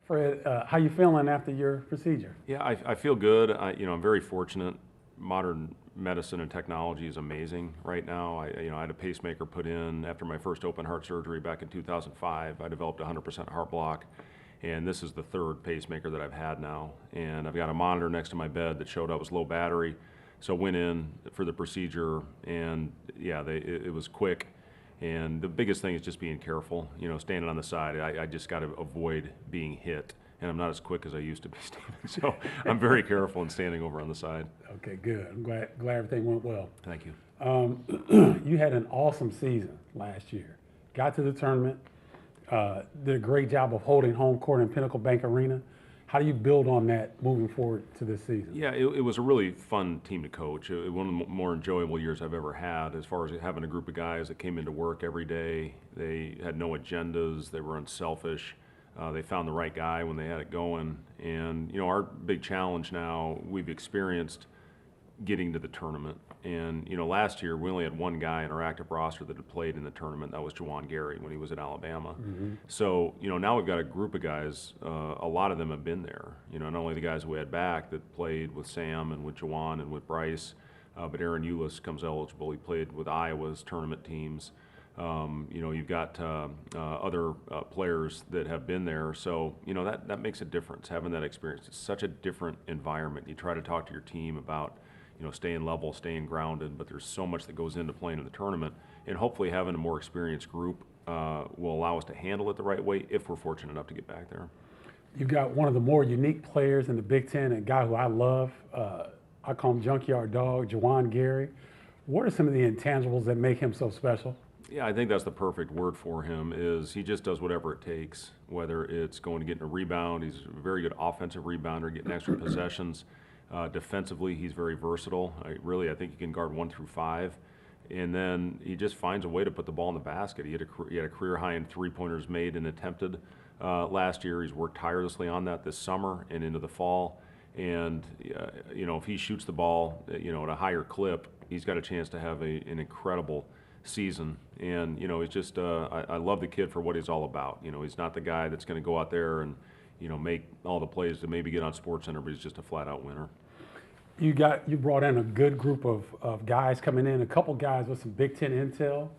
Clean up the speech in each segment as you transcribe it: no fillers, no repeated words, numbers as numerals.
Fred, how you feeling after your procedure? Yeah, I feel good. I'm very fortunate. Modern medicine and technology is amazing right now. I had a pacemaker put in after my first open heart surgery back in 2005. I developed 100% heart block, and this is the third pacemaker that I've had now. And I've got a monitor next to my bed that showed I was low battery, so went in for the procedure, and yeah, it was quick. And the biggest thing is just being careful, standing on the side. I just got to avoid being hit. And I'm not as quick as I used to be standing. So I'm very careful in standing over on the side. Okay, good. I'm glad everything went well. Thank you. You had an awesome season last year. Got to the tournament, did a great job of holding home court in Pinnacle Bank Arena. How do you build on that moving forward to this season? Yeah, it was a really fun team to coach. One of the more enjoyable years I've ever had, as far as having a group of guys that came into work every day. They had no agendas. They were unselfish. They found the right guy when they had it going. And, our big challenge now, we've experienced getting to the tournament. And, last year we only had one guy in our active roster that had played in the tournament. That was Juwan Gary when he was at Alabama. Mm-hmm. So, now we've got a group of guys, a lot of them have been there. Not only the guys we had back that played with Sam and with Juwan and with Bryce, but Aaron Eulis comes eligible. He played with Iowa's tournament teams. You've got other players that have been there, so that makes a difference, having that experience. It's such a different environment. You try to talk to your team about staying level, staying grounded, but there's so much that goes into playing in the tournament, and hopefully having a more experienced group will allow us to handle it the right way if we're fortunate enough to get back there. You've got one of the more unique players in the Big Ten, a guy who I love. I call him Junkyard Dog, Juwan Gary. What are some of the intangibles that make him so special? Yeah, I think that's the perfect word for him. Is he just does whatever it takes, whether it's going to get in a rebound. He's a very good offensive rebounder, getting extra possessions. Defensively, he's very versatile. I think he can guard 1 through 5. And then he just finds a way to put the ball in the basket. He had a career high in three-pointers made and attempted last year. He's worked tirelessly on that this summer and into the fall. And, if he shoots the ball, at a higher clip, he's got a chance to have an incredible season. And he's just I love the kid for what he's all about. He's not the guy that's going to go out there and make all the plays to maybe get on SportsCenter, but he's just a flat out winner. You brought in a good group of guys coming in, a couple guys with some Big Ten intel,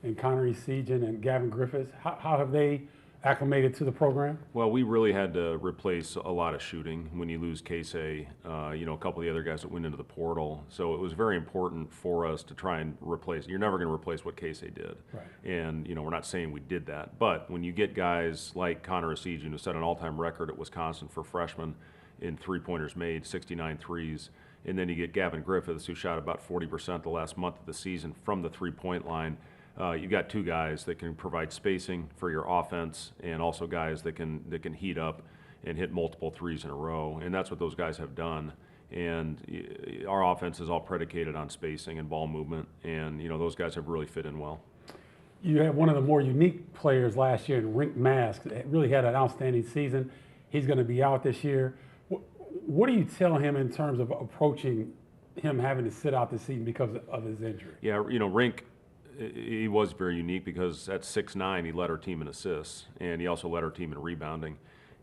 and Connery Sejan and Gavin Griffiths. How have they acclimated to the program? Well, we really had to replace a lot of shooting when you lose Casey, a couple of the other guys that went into the portal. So it was very important for us to try and replace. You're never going to replace what Casey did. Right. And, we're not saying we did that. But when you get guys like Connor Sejan, who set an all-time record at Wisconsin for freshmen in three-pointers made, 69 threes, and then you get Gavin Griffiths, who shot about 40% the last month of the season from the three-point line. You've got two guys that can provide spacing for your offense, and also guys that can heat up and hit multiple threes in a row, and that's what those guys have done. And our offense is all predicated on spacing and ball movement, and those guys have really fit in well. You had one of the more unique players last year in Rink Mask that really had an outstanding season. He's going to be out this year. What do you tell him in terms of approaching him having to sit out the season because of his injury? Yeah, Rink, he was very unique because at 6'9", he led our team in assists, and he also led our team in rebounding.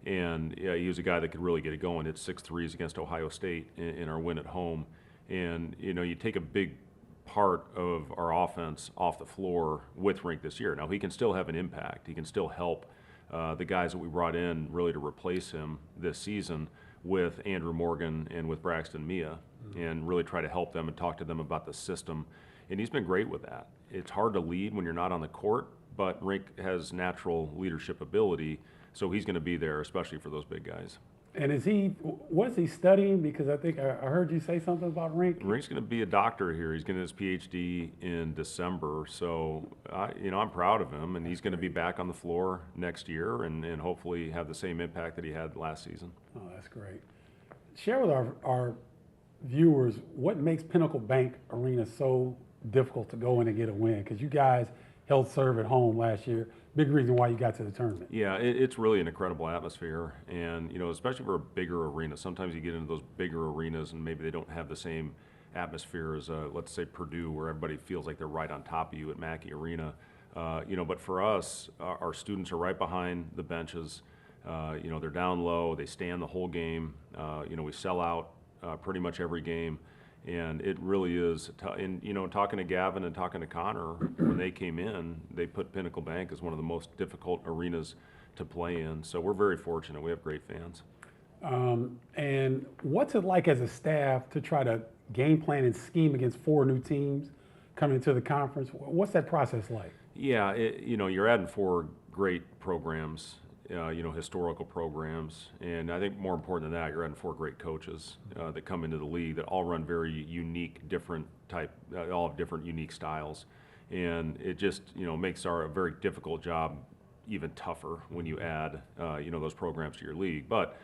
And yeah, he was a guy that could really get it going. Hit 6 threes against Ohio State in our win at home. And you take a big part of our offense off the floor with Rink this year. Now he can still have an impact. He can still help the guys that we brought in really to replace him this season with Andrew Morgan and with Braxton Mia, and really try to help them and talk to them about the system. And he's been great with that. It's hard to lead when you're not on the court, but Rink has natural leadership ability, so he's going to be there, especially for those big guys. And what's he studying? Because I think I heard you say something about Rink. Rink's going to be a doctor here. He's getting his PhD in December, so I'm proud of him, and he's going to be back on the floor next year and hopefully have the same impact that he had last season. Oh, that's great. Share with our viewers what makes Pinnacle Bank Arena so difficult to go in and get a win, because you guys held serve at home last year. Big reason why you got to the tournament. Yeah, it's really an incredible atmosphere, and especially for a bigger arena. Sometimes you get into those bigger arenas and maybe they don't have the same atmosphere as let's say Purdue, where everybody feels like they're right on top of you at Mackey Arena. But for us, our students are right behind the benches. They're down low. They stand the whole game. We sell out pretty much every game. And it really is, and talking to Gavin and talking to Connor, when they came in, they put Pinnacle Bank as one of the most difficult arenas to play in. So we're very fortunate. We have great fans. And what's it like as a staff to try to game plan and scheme against 4 new teams coming into the conference? What's that process like? Yeah, you're adding 4 great programs, historical programs, and I think more important than that, you're adding 4 great coaches that come into the league that all run very unique, different all have different unique styles, and it just makes a very difficult job even tougher when you add those programs to your league. But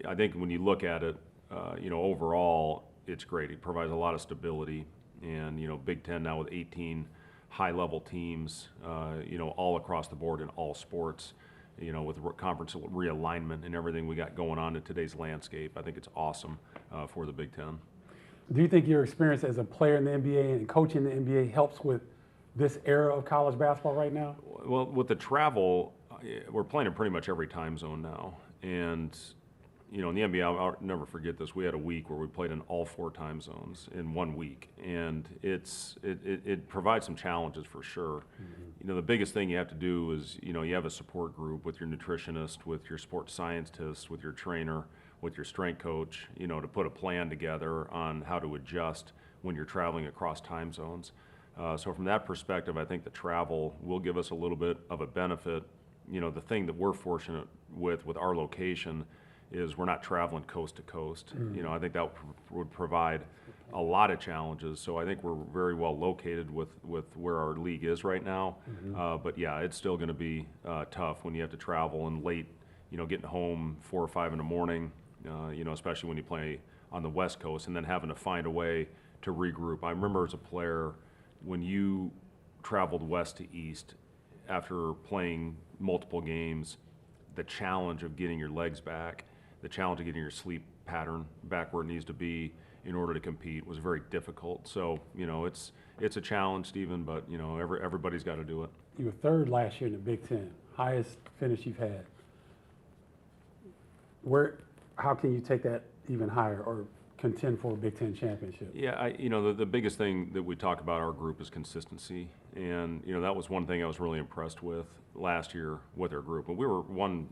I think when you look at it, overall, it's great. It provides a lot of stability, and Big Ten now with 18 high-level teams, all across the board in all sports. With conference realignment and everything we got going on in today's landscape, I think it's awesome for the Big Ten. Do you think your experience as a player in the NBA and coaching the NBA helps with this era of college basketball right now? Well, with the travel, we're playing in pretty much every time zone now. And, in the NBA, I'll never forget this. We had a week where we played in all 4 time zones in 1 week. And it provides some challenges for sure. Mm-hmm. The biggest thing you have to do is, you have a support group with your nutritionist, with your sports scientist, with your trainer, with your strength coach, to put a plan together on how to adjust when you're traveling across time zones. So from that perspective, I think the travel will give us a little bit of a benefit. The thing that we're fortunate with our location is we're not traveling coast to coast. Mm-hmm. I think that would provide a lot of challenges. So I think we're very well located with where our league is right now. Mm-hmm. But yeah, it's still going to be tough when you have to travel and late, getting home 4 or 5 in the morning, especially when you play on the West Coast, and then having to find a way to regroup. I remember as a player, when you traveled west to east after playing multiple games, the challenge of getting your legs back, the challenge of getting your sleep pattern back where it needs to be in order to compete was very difficult. So, it's a challenge, Stephen, but, everybody's got to do it. You were 3rd last year in the Big Ten, highest finish you've had. How can you take that even higher or contend for a Big Ten championship? Yeah, the biggest thing that we talk about our group is consistency. And, that was one thing I was really impressed with last year with our group. And we were one,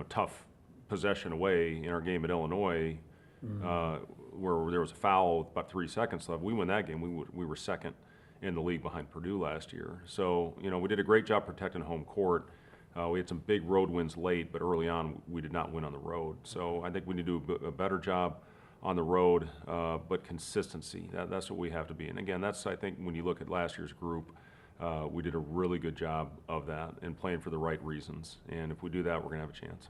tough possession away in our game at Illinois, where there was a foul with about 3 seconds left. We win that game. We were 2nd in the league behind Purdue last year. So, we did a great job protecting home court. We had some big road wins late, but early on we did not win on the road. So I think we need to do a better job on the road, but consistency, that's what we have to be. And again, I think when you look at last year's group, we did a really good job of that and playing for the right reasons. And if we do that, we're going to have a chance.